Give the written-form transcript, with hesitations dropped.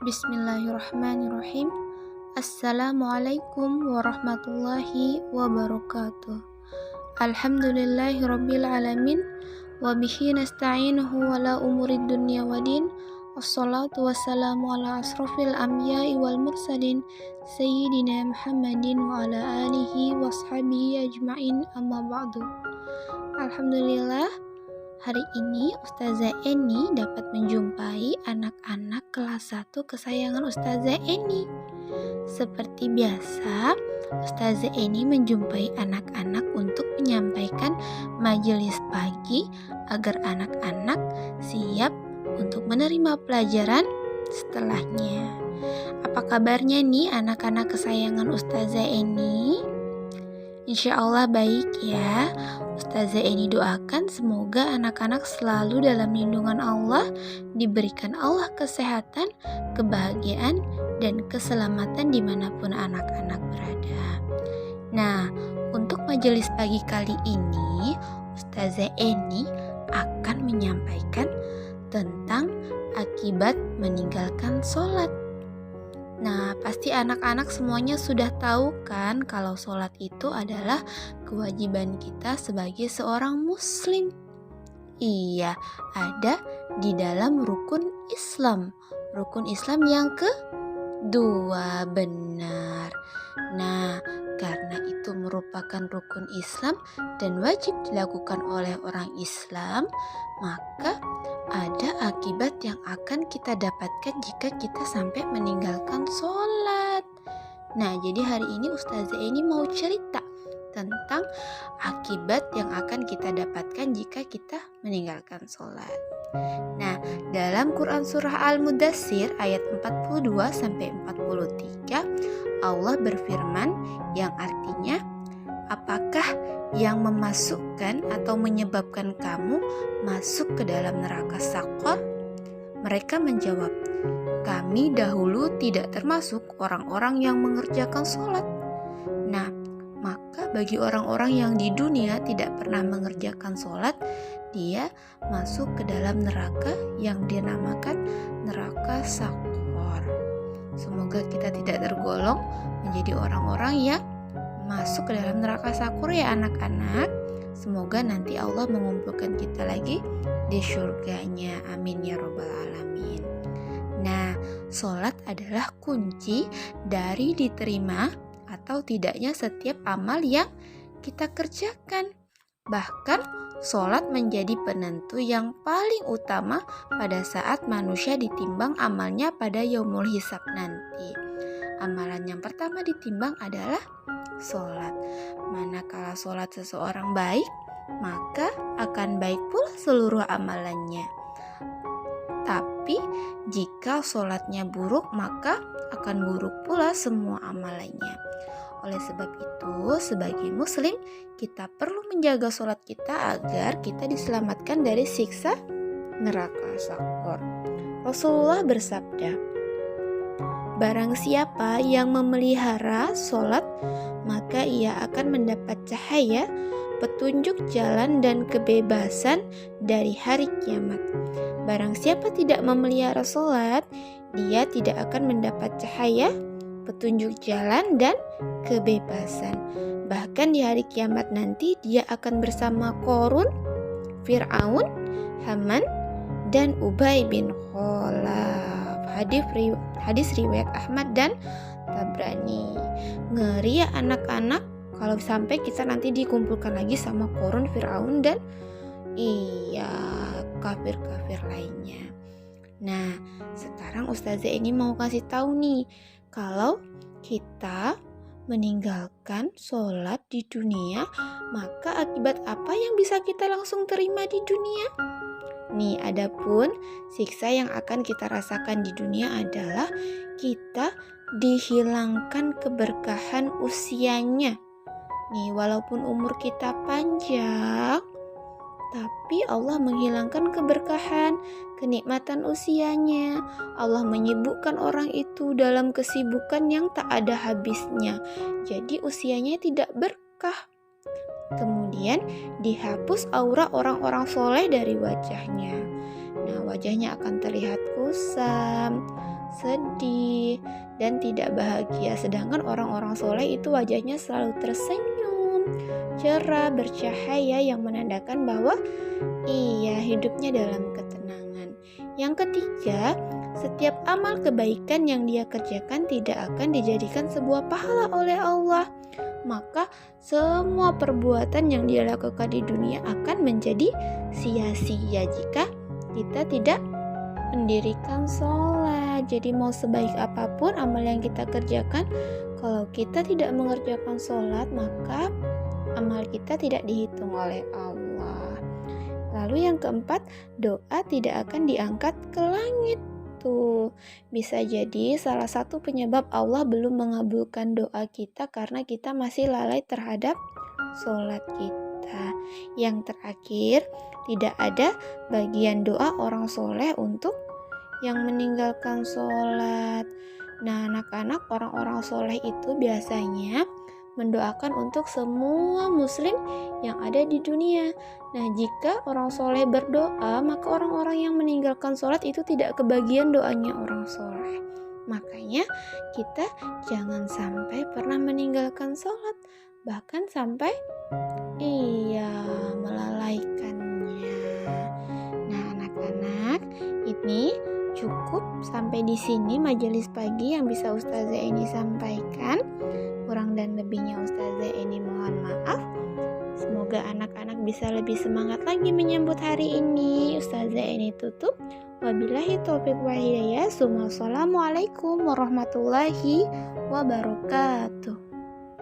Bismillahirrahmanirrahim. Assalamualaikum warahmatullahi wabarakatuh. Alhamdulillahirabbil alamin wa bihi nasta'inuhu wala umurid dunya waddin. Wassalatu wassalamu ala asrofil anbiya'i wal mursalin sayyidina Muhammadin wa ala alihi washabihi ajma'in, amma ba'du. Alhamdulillah, hari ini Ustazah Eni dapat menjumpai anak-anak kelas 1 kesayangan Ustazah Eni. Seperti biasa, Ustazah Eni menjumpai anak-anak untuk menyampaikan majelis pagi agar anak-anak siap untuk menerima pelajaran setelahnya. Apa kabarnya nih anak-anak kesayangan Ustazah Eni? Insya Allah baik ya. Ustazah Eni doakan semoga anak-anak selalu dalam lindungan Allah, diberikan Allah kesehatan, kebahagiaan, dan keselamatan dimanapun anak-anak berada. Nah, untuk majelis pagi kali ini, Ustazah Eni akan menyampaikan tentang akibat meninggalkan sholat. Nah, pasti anak-anak semuanya sudah tahu kan kalau sholat itu adalah kewajiban kita sebagai seorang muslim. Iya, ada di dalam rukun Islam. Rukun Islam yang kedua, benar. Nah, karena itu merupakan rukun Islam dan wajib dilakukan oleh orang Islam, maka ada akibat yang akan kita dapatkan jika kita sampai meninggalkan sholat. Nah, jadi hari ini Ustazah Eni mau cerita tentang akibat yang akan kita dapatkan jika kita meninggalkan sholat. Nah, dalam Quran Surah Al-Mudaththir ayat 42-43, Allah berfirman yang artinya, apakah yang memasukkan atau menyebabkan kamu masuk ke dalam neraka Saqar? Mereka menjawab, kami dahulu tidak termasuk orang-orang yang mengerjakan sholat. Nah, maka bagi orang-orang yang di dunia tidak pernah mengerjakan sholat, dia masuk ke dalam neraka yang dinamakan neraka Saqar. Semoga kita tidak tergolong menjadi orang-orang yang masuk ke dalam neraka Saqar ya anak-anak. Semoga nanti Allah mengumpulkan kita lagi di surganya. Amin ya robbal alamin. Nah, sholat adalah kunci dari diterima atau tidaknya setiap amal yang kita kerjakan. Bahkan sholat menjadi penentu yang paling utama pada saat manusia ditimbang amalnya pada yaumul hisab nanti. Amalan yang pertama ditimbang adalah sholat. Manakala sholat seseorang baik, maka akan baik pula seluruh amalannya. Tapi jika sholatnya buruk, maka akan buruk pula semua amalannya. Oleh sebab itu, sebagai muslim, kita perlu menjaga sholat kita agar kita diselamatkan dari siksa neraka Saqar. Rasulullah bersabda, barang siapa yang memelihara sholat, maka ia akan mendapat cahaya, petunjuk jalan dan kebebasan dari hari kiamat. Barang siapa tidak memelihara sholat, dia tidak akan mendapat cahaya, petunjuk jalan dan kebebasan. Bahkan di hari kiamat nanti dia akan bersama Qarun, Fir'aun, Haman, dan Ubay bin Khalaf. Hadis riwayat Ahmad dan Tabrani. Ngeri ya anak-anak kalau sampai kita nanti dikumpulkan lagi sama Qarun, Fir'aun, dan kafir-kafir lainnya. Nah, sekarang Ustazah ini mau kasih tahu nih, kalau kita meninggalkan sholat di dunia, maka akibat apa yang bisa kita langsung terima di dunia? Nih, adapun siksa yang akan kita rasakan di dunia adalah kita dihilangkan keberkahan usianya. Nih, walaupun umur kita panjang, tapi Allah menghilangkan keberkahan, kenikmatan usianya. Allah menyibukkan orang itu dalam kesibukan yang tak ada habisnya. Jadi usianya tidak berkah. Kemudian dihapus aura orang-orang soleh dari wajahnya. Nah, wajahnya akan terlihat kusam, sedih, dan tidak bahagia. Sedangkan orang-orang soleh itu wajahnya selalu tersenyum, cerah, bercahaya, yang menandakan bahwa iya, hidupnya dalam ketenangan. Yang ketiga, setiap amal kebaikan yang dia kerjakan tidak akan dijadikan sebuah pahala oleh Allah. Maka semua perbuatan yang dia lakukan di dunia akan menjadi sia-sia jika kita tidak mendirikan sholat. Jadi mau sebaik apapun amal yang kita kerjakan, kalau kita tidak mengerjakan sholat, maka amal kita tidak dihitung oleh Allah. Lalu yang keempat, doa tidak akan diangkat ke langit. Tuh, bisa jadi salah satu penyebab Allah belum mengabulkan doa kita karena kita masih lalai terhadap sholat kita. Yang terakhir, tidak ada bagian doa orang soleh untuk yang meninggalkan sholat. Nah, anak-anak, orang-orang soleh itu biasanya mendoakan untuk semua muslim yang ada di dunia. Nah, jika orang soleh berdoa, maka orang-orang yang meninggalkan sholat itu tidak kebagian doanya orang soleh. Makanya kita jangan sampai pernah meninggalkan sholat, bahkan sampai melalaikannya. Nah, anak-anak, ini cukup sampai di sini majelis pagi yang bisa Ustazah Eni sampaikan. Kurang dan lebihnya Ustazah Eni mohon maaf. Semoga anak-anak bisa lebih semangat lagi menyambut hari ini. Ustazah Eni tutup. Wabillahi taufiq wa hidayah. Assalamualaikum warahmatullahi wabarakatuh.